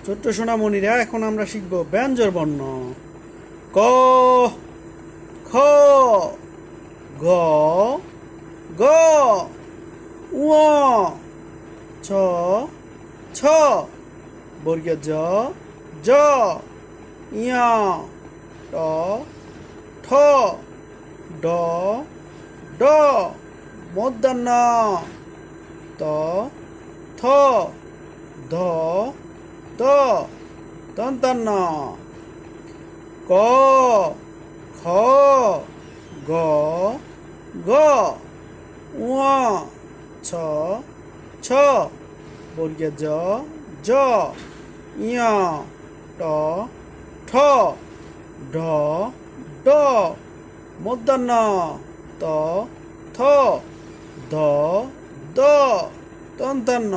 ছোট্ট সোনামণিরা, এখন আমরা শিখব ব্যঞ্জন বর্ণ। ক, খ, গ, গ, ঙ, ছ, ছ, বর্গীয় জ, জ, ঞ, ট, ঠ, ড, ড, মূর্ধন্য ত, থ, ধ, দ, দন্তান্ন। ক, খ, গ, ঘ, ঙ, ছ, ছ, বর্গীয় জ, জ, ঞ, ট, ঠ, ঢ, ড, মূর্ধন্য ত, থ, ধ, দ, দন্তান্ন।